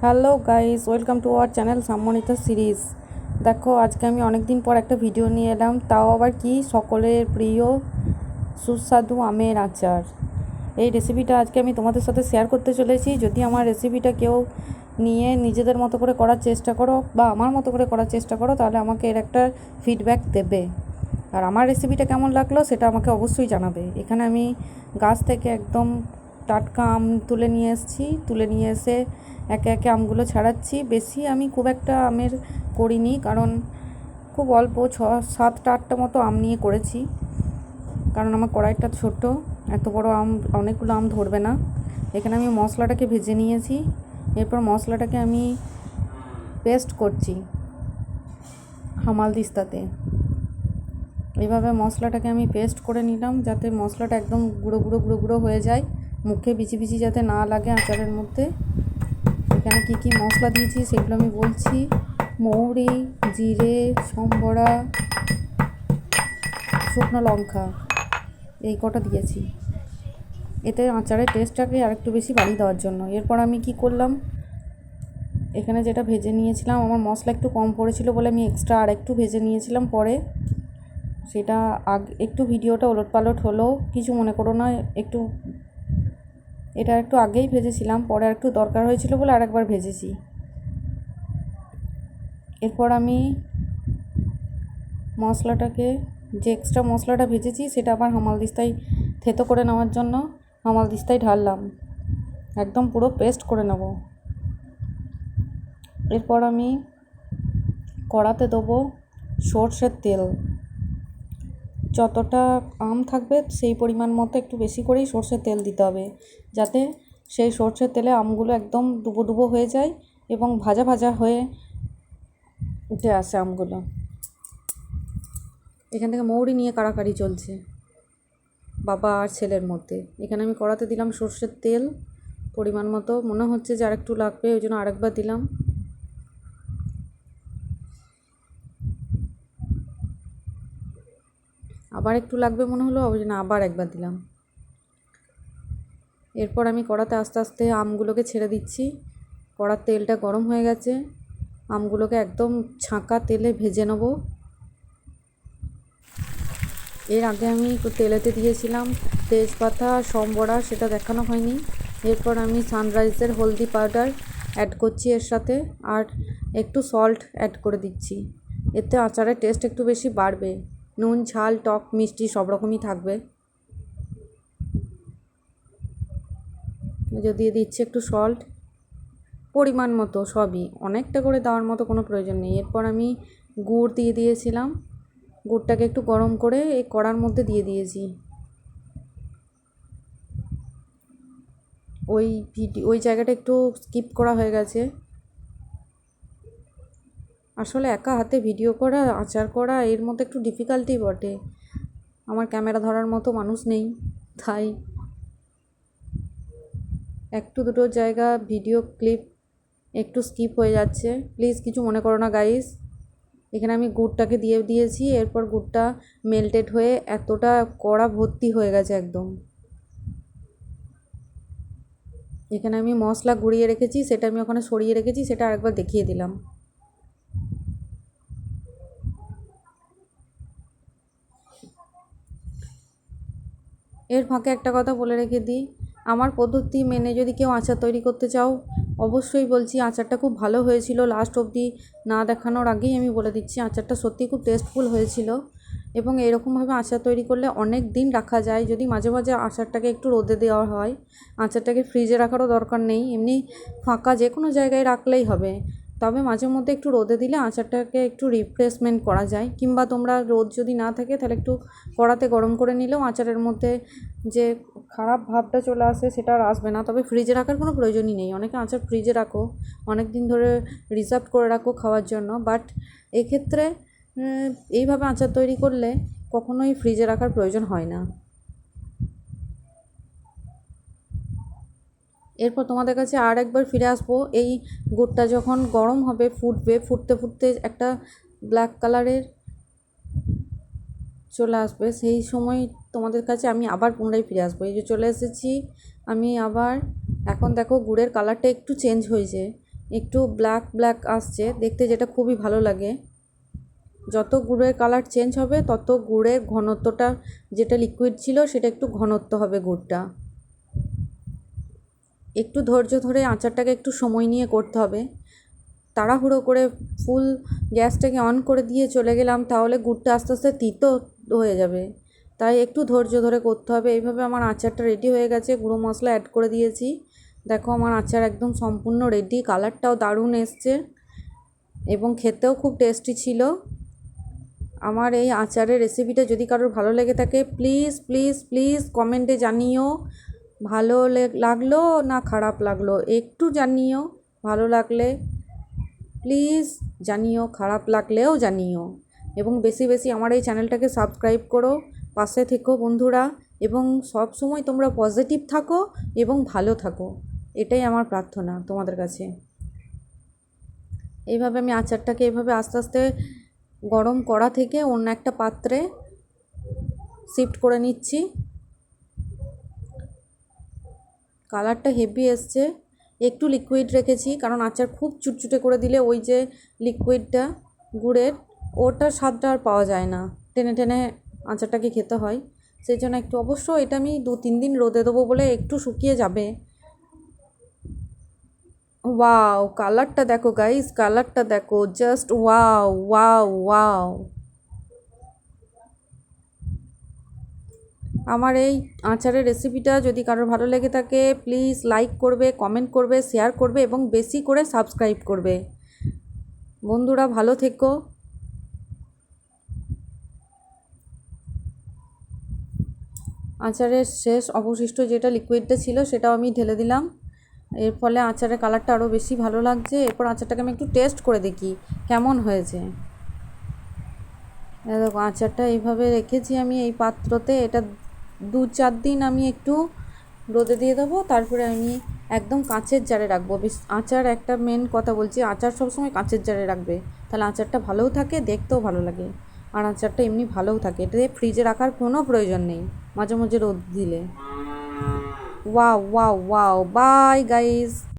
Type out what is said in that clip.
Hello guys, welcome to our channel সম্মানিত series. দেখো, আজকে আমি অনেক দিন পর একটা ভিডিও নিয়ে এলাম, তাও আবার কি সকলের প্রিয় সুস্বাদু আমের আচার। এই রেসিপিটা আজকে আমি তোমাদের সাথে শেয়ার করতে চলেছি। যদি আমার রেসিপিটা কেউ নিয়ে নিজেদের মতো করে করার চেষ্টা করো বা আমার মতো করে করার চেষ্টা করো, তাহলে আমাকে এর একটা ফিডব্যাক দেবে। আর আমার রেসিপিটা কেমন লাগলো সেটা আমাকে অবশ্যই জানাবে। এখানে আমি গাছ থেকে একদম টাটকা আম তুলে নিয়ে এসে একে একে আমগুলো ছাড়াচ্ছি। বেশি আমি খুব একটা আমের করিনি, কারণ খুব অল্প 7টা 8টা মতো আম নিয়ে করেছি, কারণ আমার কড়াইটা ছোট, এত বড় আম অনেকগুলো আম ধরবে না। এখানে আমি মশলাটাকে ভেজে নিয়েছি। এরপর মশলাটাকে আমি পেস্ট করছি হামালদিস্তাতে। এইভাবে মশলাটাকে আমি পেস্ট করে নিলাম, যাতে মশলাটা একদম গুঁড়ো গুঁড়ো গুঁড়ো গুঁড়ো হয়ে যায়, মুখে বিচি বিচি যাতে না লাগে আচারের মধ্যে। এখানে কি কি মশলা দিয়েছি সেগুলো আমি বলছি। মৌরি, জিরে, সম্বরা, শুকনো লঙ্কা, এই কটা দিয়েছি এতে আচারের টেস্টটাকে আরেকটু বেশি বাড়িয়ে দেওয়ার জন্য। এরপর আমি কি করলাম, এখানে যেটা ভেজে নিয়েছিলাম, আমার মশলা একটু কম পড়েছিল বলে আমি এক্সট্রা আর একটু ভেজে নিয়েছিলাম পরে। সেটা একটু ভিডিওটা ওলটপালট হলো, কিছু মনে করো না। এটা একটু আগেই ভেজেছিলাম, পরে আর একটু দরকার হয়েছিল বলে আরেকবার ভেজেছি। এরপর আমি মশলাটাকে, যে এক্সট্রা মশলাটা ভেজেছি সেটা আবার হামালদিস্তায় থেতো করে নেওয়ার জন্য হামালদিস্তায় ঢাললাম, একদম পুরো পেস্ট করে নেব। এরপর আমি কড়াতে দেবো সর্ষের তেল। যতটা আম থাকবে সেই পরিমাণ মতো একটু বেশি করেই সর্ষের তেল দিতে হবে, যাতে সেই সর্ষের তেলে আমগুলো একদম ডুবো ডুবো হয়ে যায় এবং ভাজা ভাজা হয়ে উঠে আসে আমগুলো। এখান থেকে মৌরি নিয়ে কাড়াকাড়ি চলছে বাবা আর ছেলের মধ্যে। এখানে আমি কড়াতে দিলাম সর্ষের তেল পরিমাণ মতো, মনে হচ্ছে যে আরেকটু লাগবে, ওই জন্য আরেকবার দিলাম। আবার একটু লাগবে মনে হলো, ওই জন্য আবার একবার দিলাম। এরপর আমি কড়াতে আস্তে আস্তে আমগুলোকে ছেড়ে দিচ্ছি। কড়ার তেলটা গরম হয়ে গেছে, আমগুলোকে একদম ছাঁকা তেলে ভেজে নেব। এর আগে আমি তেলেতে দিয়েছিলাম তেজপাতা, সম্বরা, সেটা দেখানো হয়নি। এরপর আমি সানরাইজের হলদি পাউডার অ্যাড করছি এর সাথে, আর একটু সল্ট অ্যাড করে দিচ্ছি। এতে আচারের টেস্ট একটু বেশি বাড়বে। নুন, ঝাল, টক, মিষ্টি সব রকমই থাকবে। দিয়ে দিচ্ছি একটু সল্ট পরিমাণ মতো, সবই অনেকটা করে দেওয়ার মতো কোনো প্রয়োজন নেই। এরপর আমি গুড় দিয়ে দিয়েছিলাম, গুড়টাকে একটু গরম করে এই কড়ার মধ্যে দিয়ে দিয়েছি। ওই জায়গাটা একটু স্কিপ করা হয়ে গেছে। আসলে একা হাতে ভিডিও করা, আচার করা এর মধ্যে একটু ডিফিকাল্টি বটে। আমার ক্যামেরা ধরার মতো মানুষ নেই, তাই একটু দুটো জায়গা ভিডিও ক্লিপ একটু স্কিপ হয়ে যাচ্ছে, প্লিজ কিছু মনে করো না গাইস। এখানে আমি গুড়টাকে দিয়ে দিয়েছি। এরপর গুড়টা মেল্টেড হয়ে এতটা কড়া ভর্তি হয়ে গেছে একদম। এখানে আমি মশলা গুঁড়িয়ে রেখেছি, সেটা আমি ওখানে সরিয়ে রেখেছি, সেটা আরেকবার দেখিয়ে দিলাম। এর ফাঁকে একটা কথা বলে রেখে দিই, আমার পদ্ধতি মেনে যদি কেউ আচার তৈরি করতে চাও, অবশ্যই বলছি আচারটা খুব ভালো হয়েছিল। লাস্ট অবধি না দেখানোর আগেই আমি বলে দিচ্ছি, আচারটা সত্যিই খুব টেস্টফুল হয়েছিল। এবং এরকমভাবে আচার তৈরি করলে অনেক দিন রাখা যায়, যদি মাঝে মাঝে আচারটাকে একটু রোদে দেওয়া হয়। আচারটাকে ফ্রিজে রাখারও দরকার নেই, এমনি ফাঁকা যে কোনো জায়গায় রাখলেই হবে। তবে মাঝে মধ্যে একটু রোদে দিলে আচারটাকে একটু রিফ্রেশমেন্ট করা যায়। কিংবা তোমরা রোদ যদি না থাকে তাহলে একটু কড়াতে গরম করে নিলেও আচারের মধ্যে যে খারাপ ভাবটা চলে আসে সেটা আর আসবে না। তবে ফ্রিজে রাখার কোনো প্রয়োজনই নেই। অনেকে আচার ফ্রিজে রাখো, অনেক দিন ধরে রিজার্ভ করে রাখো খাওয়ার জন্য, বাট এক্ষেত্রে এইভাবে আচার তৈরি করলে কখনোই ফ্রিজে রাখার প্রয়োজন হয় না। এরপর তোমাদের কাছে আর একবার ফিরে আসবো। এই গুড়টা যখন গরম হবে, ফুটতে ফুটতে একটা ব্ল্যাক কালারের চলে আসবে, সেই সময় তোমাদের কাছে আমি আবার পুনরায় ফিরে আসবো। এই যে চলে এসেছি আমি আবার। এখন দেখো গুড়ের কালারটা একটু চেঞ্জ হয়েছে, একটু ব্ল্যাক ব্ল্যাক আসছে দেখতে, যেটা খুবই ভালো লাগে। যত গুড়ের কালার চেঞ্জ হবে তত গুড়ের ঘনত্বটা, যেটা লিকুইড ছিল সেটা একটু ঘনত্ব হবে গুড়টা। একটু ধৈর্য ধরে আচারটাকে একটু সময় নিয়ে করতে হবে। তাড়াহুড়ো করে ফুল গ্যাসটাকে অন করে দিয়ে চলে গেলাম, তাহলে গুড়টা আস্তে আস্তে তিতো হয়ে যাবে। তাই একটু ধৈর্য ধরে করতে হবে। এইভাবে আমার আচারটা রেডি হয়ে গেছে, গুঁড়ো মশলা অ্যাড করে দিয়েছি। দেখো আমার আচার একদম সম্পূর্ণ রেডি, কালারটাও দারুণ এসছে এবং খেতেও খুব টেস্টি ছিল। আমার এই আচারের রেসিপিটা যদি কারোর ভালো লেগে থাকে, প্লিজ প্লিজ প্লিজ কমেন্টে জানিও ভালো লাগলো না খারাপ লাগলো, একটু জানিও। ভালো লাগলে প্লিজ জানিও, খারাপ লাগলেও জানিও। এবং বেশি বেশি আমার এই চ্যানেলটাকে সাবস্ক্রাইব করো, পাশে থেকো বন্ধুরা, এবং সব সময় তোমরা পজিটিভ থাকো এবং ভালো থাকো, এটাই আমার প্রার্থনা তোমাদের কাছে। এইভাবে আমি আচারটাকে এইভাবে আস্তে আস্তে গরম কড়া থেকে অন্য একটা পাত্রে শিফট করে নিচ্ছি। কালারটা হেভি এসছে। একটু লিকুইড রেখেছি, কারণ আচার খুব চুটচুটে করে দিলে ওই যে লিকুইডটা গুড়ের, ওটার স্বাদটা আর পাওয়া যায় না, টেনে টেনে আচারটাকে খেতে হয়। সেই জন্য একটু, অবশ্য এটা আমি 2-3 দিন রোদে দেবো বলে একটু শুকিয়ে যাবে। ওয়াও, কালারটা দেখো গাইস, কালারটা দেখো, জাস্ট ওয়াও ওয়াও ওয়াও। আমার এই আচারের রেসিপিটা যদি কারোর ভালো লেগে থাকে, প্লিজ লাইক করবে, কমেন্ট করবে, শেয়ার করবে এবং বেশি করে সাবস্ক্রাইব করবে। বন্ধুরা ভালো থেকো। আচারের শেষ অবশিষ্ট যেটা লিকুইডটা ছিল সেটাও আমি ঢেলে দিলাম। এর ফলে আচারের কালারটা আরও বেশি ভালো লাগছে। এরপর আচারটাকে আমি একটু টেস্ট করে দেখি কেমন হয়েছে। দেখো আচারটা এইভাবে রেখেছি আমি এই পাত্রতে, এটা 2-4 দিন আমি একটু রোদে দিয়ে দেবো, তারপরে আমি একদম কাঁচের জারে রাখবো। আচার একটা মেন কথা বলছি, আচার সবসময় কাঁচের জারে রাখবে, তাহলে আচারটা ভালোও থাকে, দেখতেও ভালো লাগে, আর আচারটা এমনি ভালোও থাকে। এটাতে ফ্রিজে রাখার কোনো প্রয়োজন নেই, মাঝে মাঝে রোদ দিলে। Wow wow wow, bye guys.